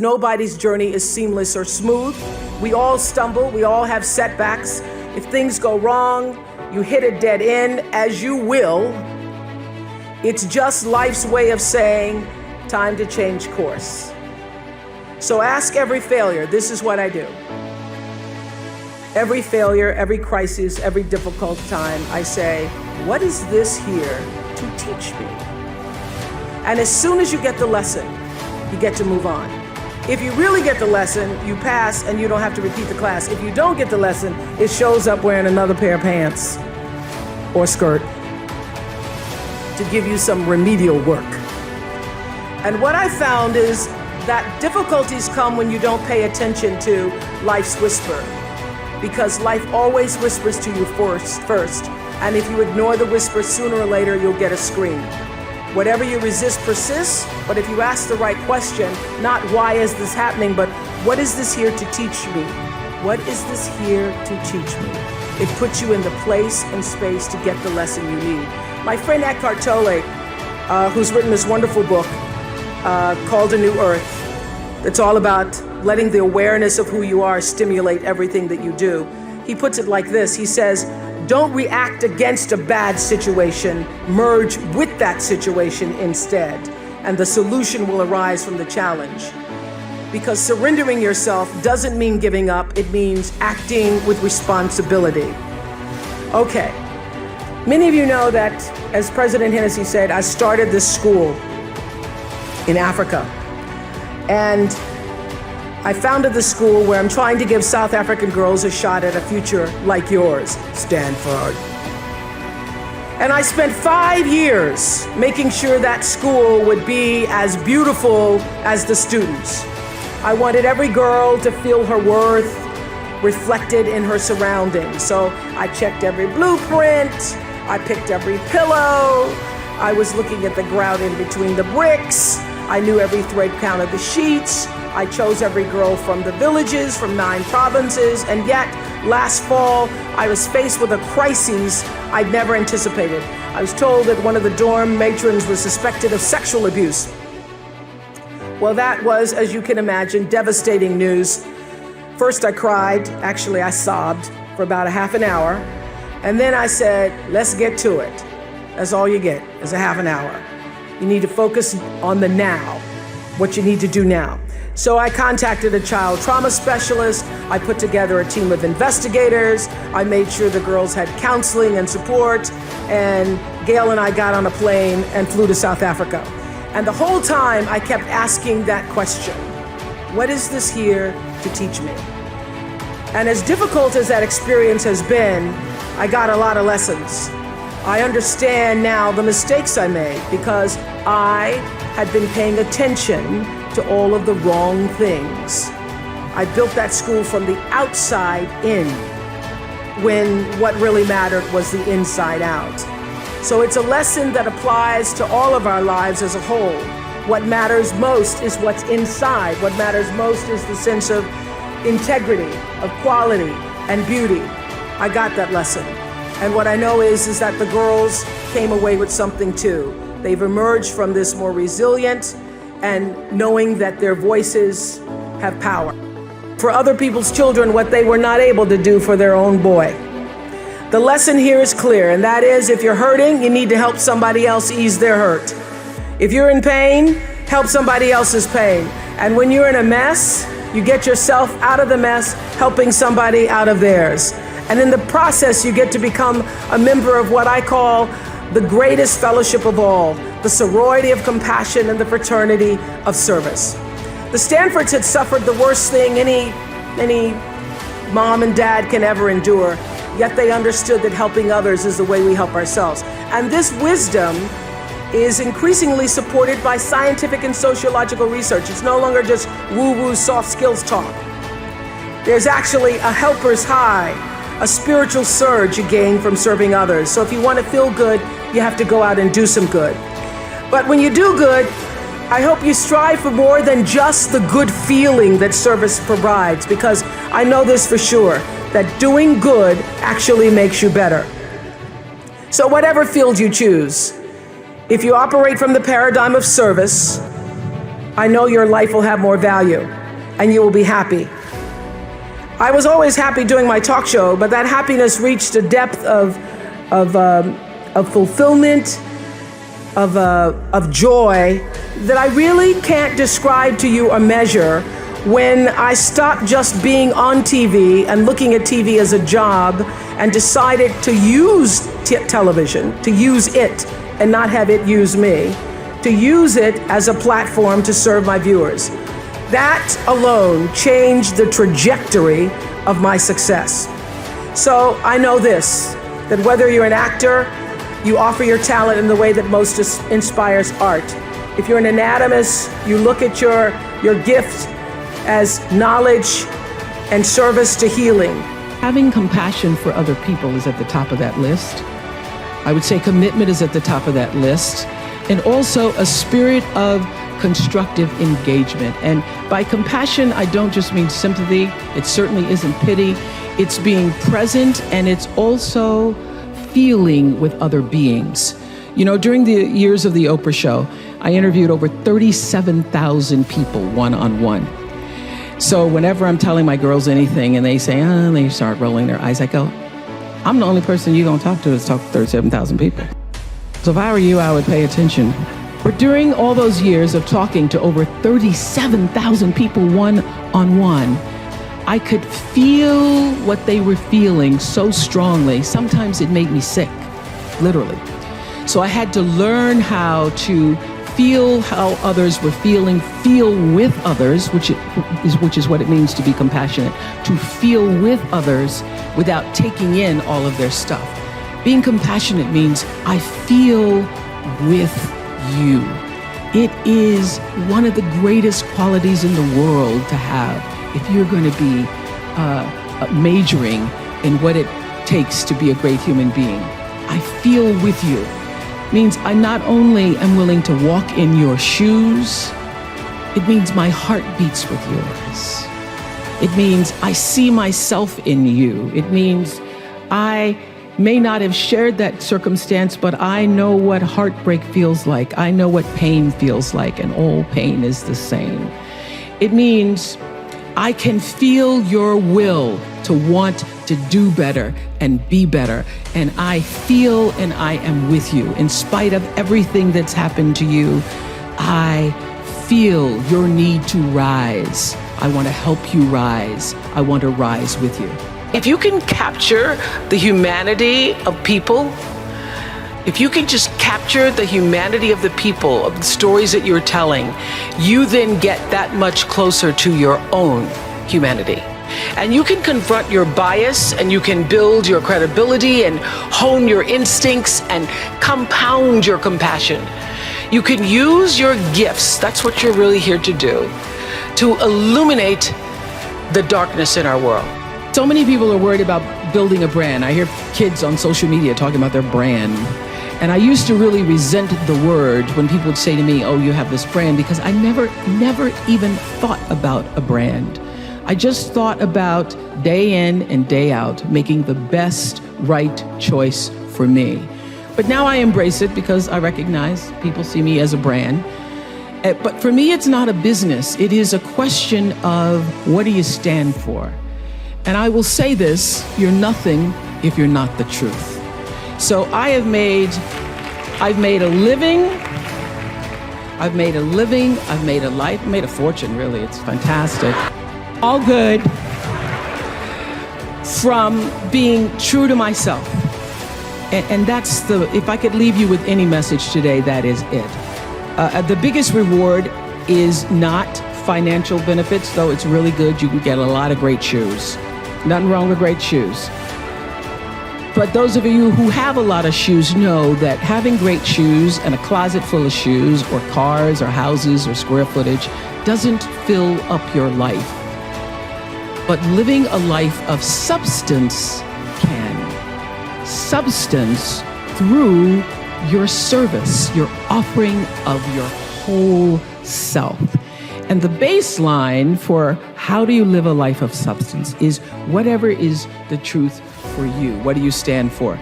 Nobody's journey is seamless or smooth. We all stumble, we all have setbacks. If things go wrong, you hit a dead end, as you will. It's just life's way of saying, time to change course. So ask every failure, this is what I do. Every failure, every crisis, every difficult time, I say, what is this here to teach me? And as soon as you get the lesson, you get to move on. If you really get the lesson, you pass and you don't have to repeat the class. If you don't get the lesson, it shows up wearing another pair of pants or skirt to give you some remedial work. And what I found is that difficulties come when you don't pay attention to life's whisper, because life always whispers to you first. And if you ignore the whisper, sooner or later, you'll get a scream. Whatever you resist persists, but if you ask the right question, not why is this happening, but what is this here to teach me? What is this here to teach me? It puts you in the place and space to get the lesson you need. My friend Eckhart Tolle, who's written this wonderful book called A New Earth, that's all about letting the awareness of who you are stimulate everything that you do. He puts it like this. He says, don't react against a bad situation, merge with that situation instead, and the solution will arise from the challenge. Because surrendering yourself doesn't mean giving up, it means acting with responsibility. Okay, many of you know that, as President Hennessy said, I started this school in Africa. And I founded the school where I'm trying to give South African girls a shot at a future like yours, Stanford. And I spent 5 years making sure that school would be as beautiful as the students. I wanted every girl to feel her worth reflected in her surroundings. So I checked every blueprint, I picked every pillow, I was looking at the grout in between the bricks, I knew every thread count of the sheets. I chose every girl from the villages, from 9 provinces, and yet last fall I was faced with a crisis I'd never anticipated. I was told that one of the dorm matrons was suspected of sexual abuse. Well, that was, as you can imagine, devastating news. First I cried, actually I sobbed for about a half an hour, and then I said, let's get to it. That's all you get, is a half an hour. You need to focus on the now, what you need to do now. So I contacted a child trauma specialist. I put together a team of investigators. I made sure the girls had counseling and support. And Gail and I got on a plane and flew to South Africa. And the whole time I kept asking that question, what is this here to teach me? And as difficult as that experience has been, I got a lot of lessons. I understand now the mistakes I made because I had been paying attention to all of the wrong things. I built that school from the outside in, when what really mattered was the inside out. So it's a lesson that applies to all of our lives as a whole. What matters most is what's inside. What matters most is the sense of integrity, of quality, and beauty. I got that lesson. And what I know is that the girls came away with something too. They've emerged from this more resilient and knowing that their voices have power. For other people's children, what they were not able to do for their own boy. The lesson here is clear, and that is, if you're hurting, you need to help somebody else ease their hurt. If you're in pain, help somebody else's pain. And when you're in a mess, you get yourself out of the mess, helping somebody out of theirs. And in the process, you get to become a member of what I call the greatest fellowship of all, the sorority of compassion and the fraternity of service. The Stanfords had suffered the worst thing any mom and dad can ever endure, yet they understood that helping others is the way we help ourselves. And this wisdom is increasingly supported by scientific and sociological research. It's no longer just woo-woo soft skills talk. There's actually a helper's high, a spiritual surge you gain from serving others. So if you want to feel good, you have to go out and do some good. But when you do good, I hope you strive for more than just the good feeling that service provides, because I know this for sure, that doing good actually makes you better. So whatever field you choose, if you operate from the paradigm of service, I know your life will have more value and you will be happy. I was always happy doing my talk show, but that happiness reached a depth of fulfillment, of joy that I really can't describe to you or measure when I stopped just being on TV and looking at TV as a job and decided to use television, to use it and not have it use me, to use it as a platform to serve my viewers. That alone changed the trajectory of my success. So I know this, that whether you're an actor, you offer your talent in the way that most inspires art. If you're an anatomist, you look at your gift as knowledge and service to healing. Having compassion for other people is at the top of that list. I would say commitment is at the top of that list. And also a spirit of constructive engagement. And by compassion, I don't just mean sympathy. It certainly isn't pity. It's being present, and it's also feeling with other beings. You know, during the years of the Oprah show, I interviewed over 37,000 people one-on-one. So whenever I'm telling my girls anything and they say, oh, they start rolling their eyes, I go, I'm the only person you're gonna talk to is talk to 37,000 people. So if I were you, I would pay attention. But during all those years of talking to over 37,000 people one-on-one, I could feel what they were feeling so strongly. Sometimes it made me sick, literally. So I had to learn how to feel how others were feeling, feel with others, which is what it means to be compassionate, to feel with others without taking in all of their stuff. Being compassionate means I feel with you. It is one of the greatest qualities in the world to have if you're going to be majoring in what it takes to be a great human being. I feel with you. Means I not only am willing to walk in your shoes, it means my heart beats with yours. It means I see myself in you. It means I may not have shared that circumstance, but I know what heartbreak feels like. I know what pain feels like, and all pain is the same. It means I can feel your will to want to do better and be better. And I feel and I am with you. In spite of everything that's happened to you, I feel your need to rise. I want to help you rise. I want to rise with you. If you can capture the humanity of people, if you can just capture the humanity of the people, of the stories that you're telling, you then get that much closer to your own humanity. And you can confront your bias, and you can build your credibility and hone your instincts and compound your compassion. You can use your gifts, that's what you're really here to do, to illuminate the darkness in our world. So many people are worried about building a brand. I hear kids on social media talking about their brand. And I used to really resent the word when people would say to me, oh, you have this brand, because I never even thought about a brand. I just thought about day in and day out, making the best right choice for me. But now I embrace it because I recognize people see me as a brand. But for me, it's not a business. It is a question of what do you stand for? And I will say this, you're nothing if you're not the truth. So I've made a living, I've made a life, made a fortune, really. It's fantastic. All good from being true to myself. And that's if I could leave you with any message today, that is it. The biggest reward is not financial benefits, though it's really good. You can get a lot of great shoes. Nothing wrong with great shoes. But those of you who have a lot of shoes know that having great shoes and a closet full of shoes or cars or houses or square footage doesn't fill up your life. But living a life of substance can. Substance through your service, your offering of your whole self. And the baseline for how do you live a life of substance is whatever is the truth for you. What do you stand for?